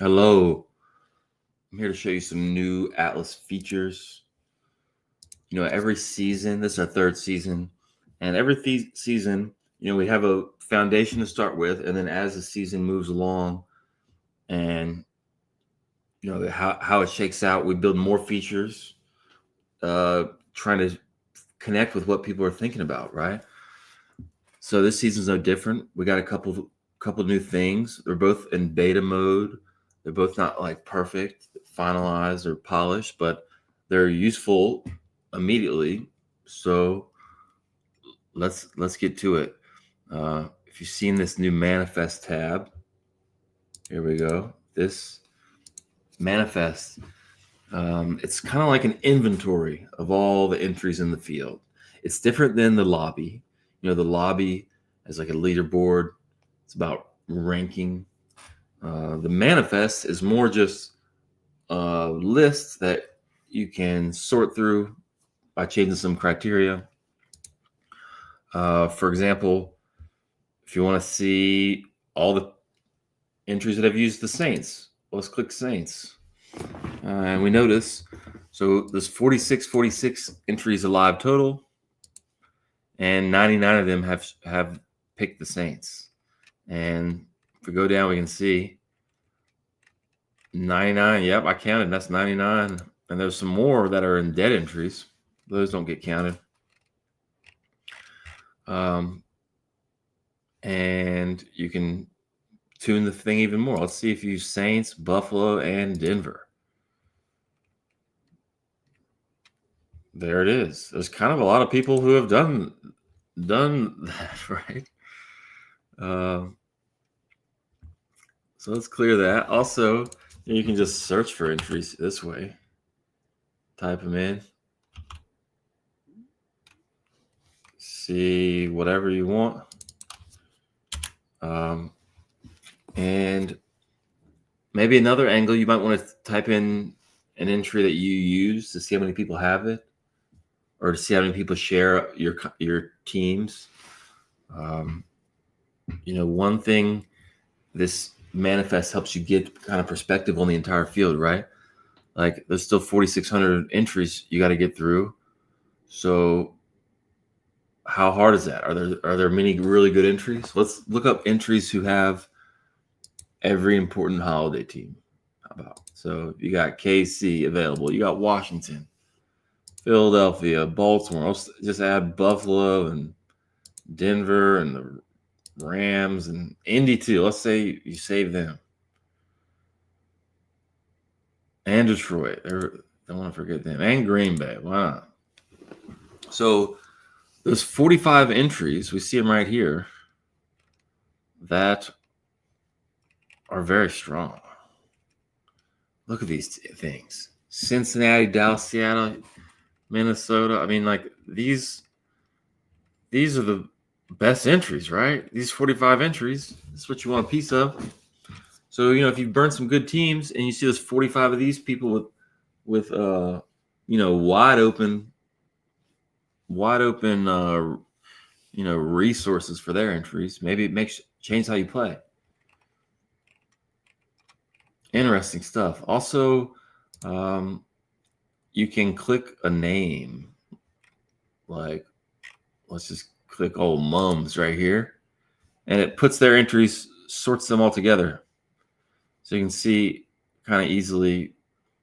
Hello, I'm here to show you some new Atlas features. Every season, this is our third season, and every season, we have a foundation to start with, and then as the season moves along and, how it shakes out, we build more features, trying to connect with what people are thinking about, right? So this season's no different. We got a couple new things. They're both in beta mode. They're both not like perfect, finalized, or polished, but they're useful immediately. So let's get to it. If you've seen this new manifest tab, here we go. This manifest. It's kind of like an inventory of all the entries in the field. It's different than the lobby. The lobby is like a leaderboard. It's about ranking. The manifest is more just a list that you can sort through by changing some criteria. For example, if you want to see all the entries that have used the Saints, let's click Saints. And we notice, so there's 46 entries alive total, and 99 of them have picked the Saints. And if we go down, we can see 99. Yep, I counted. That's 99. And there's some more that are in dead entries. Those don't get counted. And you can tune the thing even more. Let's see if you use Saints, Buffalo, and Denver. There it is. There's kind of a lot of people who have done that, right? So let's clear that. Also, you can just search for entries this way. Type them in. See whatever you want. And maybe another angle, you might want to type in an entry that you use to see how many people have it, or to see how many people share your teams. One thing this manifest helps you get kind of perspective on the entire field, right? Like there's still 4,600 entries you got to get through. So how hard is that? Are there many really good entries? Let's look up entries who have every important holiday team. How about? So you got KC available. You got Washington, Philadelphia, Baltimore. Let's just add Buffalo and Denver and the Rams and Indy too. Let's say you save them. And Detroit. Don't want to forget them. And Green Bay. Why not? So those 45 entries, we see them right here, that are very strong. Look at these things. Cincinnati, Dallas, Seattle, Minnesota. I mean, like these are the best entries, right? These 45 entries. That's what you want a piece of. So, if you burn some good teams and you see those 45 of these people with wide open resources for their entries, maybe it change how you play. Interesting stuff. Also, you can click a name. Like, let's just click old Mums right here. And it puts their entries, sorts them all together. So you can see kind of easily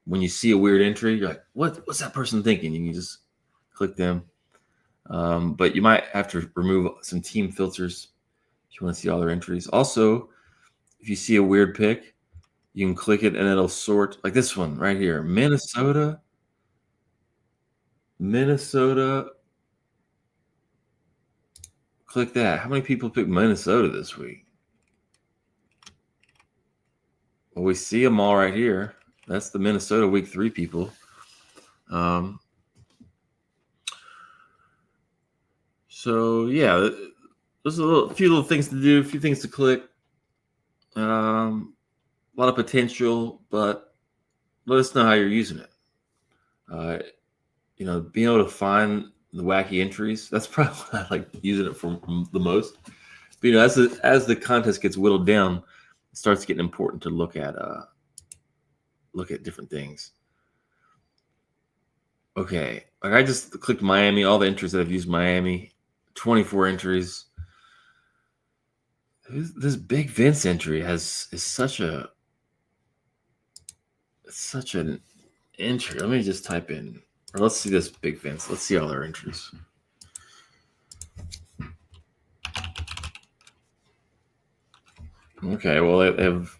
when you see a weird entry, you're like, what's that person thinking? You can just click them. But you might have to remove some team filters if you want to see all their entries. Also, if you see a weird pick, you can click it and it'll sort, like this one right here. Minnesota. Click that. How many people picked Minnesota this week? Well, we see them all right here. That's the Minnesota week 3 people. So yeah, there's a few little things to do, a few things to click. A lot of potential, but let us know how you're using it. Being able to find the wacky entries, that's probably what I like using it for the most. But, as the contest gets whittled down, it starts getting important to look at look at different things. Okay, like I just clicked Miami. All the entries that I've used Miami, 24 entries. This Big Vince entry is such an entry. Let me just type in, or let's see this Big Vince. Let's see all their entries. Okay, well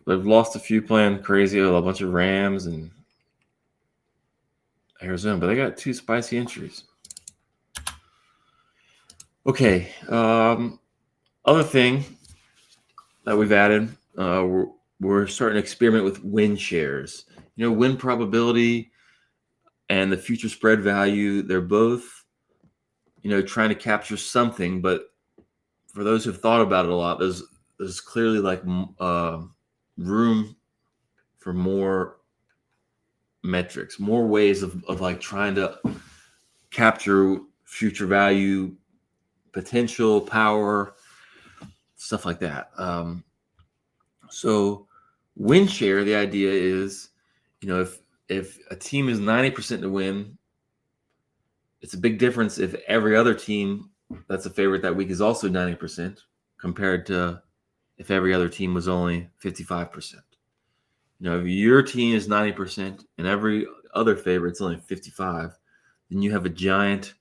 they've lost a few playing crazy with a bunch of Rams and Arizona, but they got 2 spicy entries. Okay, other thing that we've added, we're starting to experiment with Winshares. Win probability and the future spread value, they're both, trying to capture something. But for those who've thought about it a lot, there's clearly like room for more metrics, more ways of like trying to capture future value, potential, power, stuff like that. So win share, the idea is, if a team is 90% to win, it's a big difference if every other team that's a favorite that week is also 90% compared to if every other team was only 55%. If your team is 90% and every other favorite's only 55, then you have a giant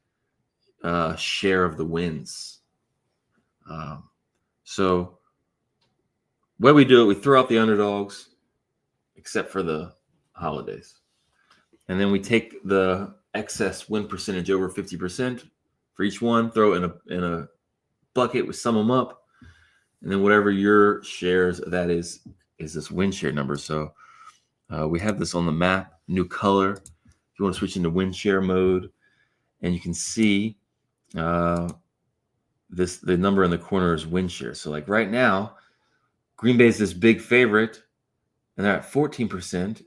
share of the wins. So the way we do it, we throw out the underdogs, except for the holidays. And then we take the excess win percentage over 50% for each one, throw it in a bucket, we sum them up, and then whatever your shares of that is this win share number. So we have this on the map, new color. If you want to switch into win share mode, and you can see the number in the corner is win share. So like right now, Green Bay is this big favorite, and they're at 14%.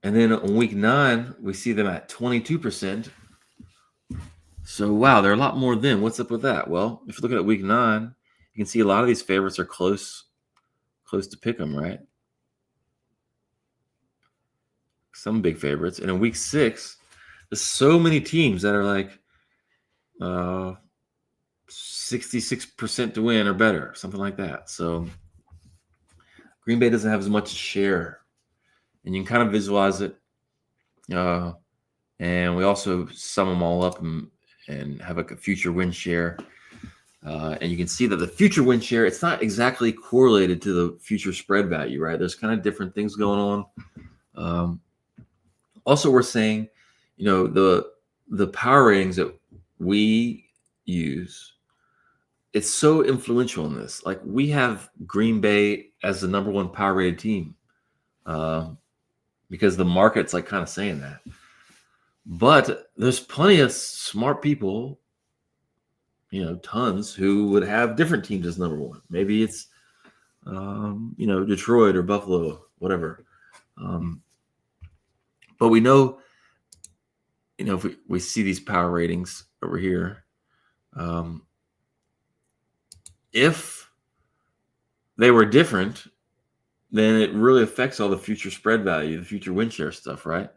And then on week 9, we see them at 22%. So, wow, they're a lot more than. What's up with that? Well, if you're looking at week 9, you can see a lot of these favorites are close to pick them, right? Some big favorites. And in week 6, there's so many teams that are like 66% to win or better, something like that. So Green Bay doesn't have as much share. And you can kind of visualize it. And we also sum them all up and have like a future win share. And you can see that the future win share, it's not exactly correlated to the future spread value, right? There's kind of different things going on. Also, we're saying, the power ratings that we use, it's so influential in this. Like we have Green Bay as the number 1 power rated team because the market's like kind of saying that. But there's plenty of smart people, tons who would have different teams as number 1. Maybe it's, Detroit or Buffalo, whatever. But we know, if we see these power ratings over here, if they were different, then it really affects all the future spread value, the future win share stuff, right?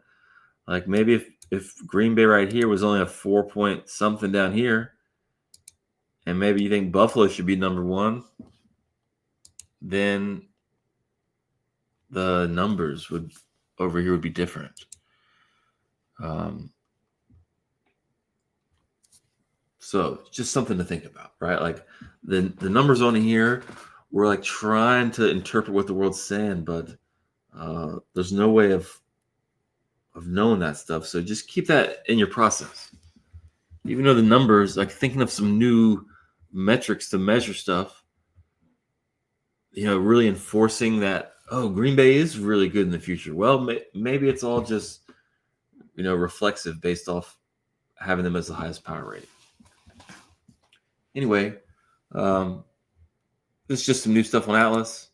Like maybe if Green Bay right here was only a 4-point something down here, and maybe you think Buffalo should be number 1, then the numbers over here would be different. So just something to think about, right? Like the numbers on here, we're like trying to interpret what the world's saying, but there's no way of knowing that stuff. So just keep that in your process. Even though the numbers, like thinking of some new metrics to measure stuff, really enforcing that, Green Bay is really good in the future. Well, maybe it's all just, reflexive based off having them as the highest power rating. Anyway, this is just some new stuff on Atlas.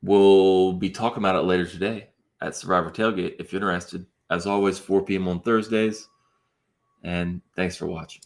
We'll be talking about it later today at Survivor Tailgate if you're interested. As always, 4 p.m. on Thursdays. And thanks for watching.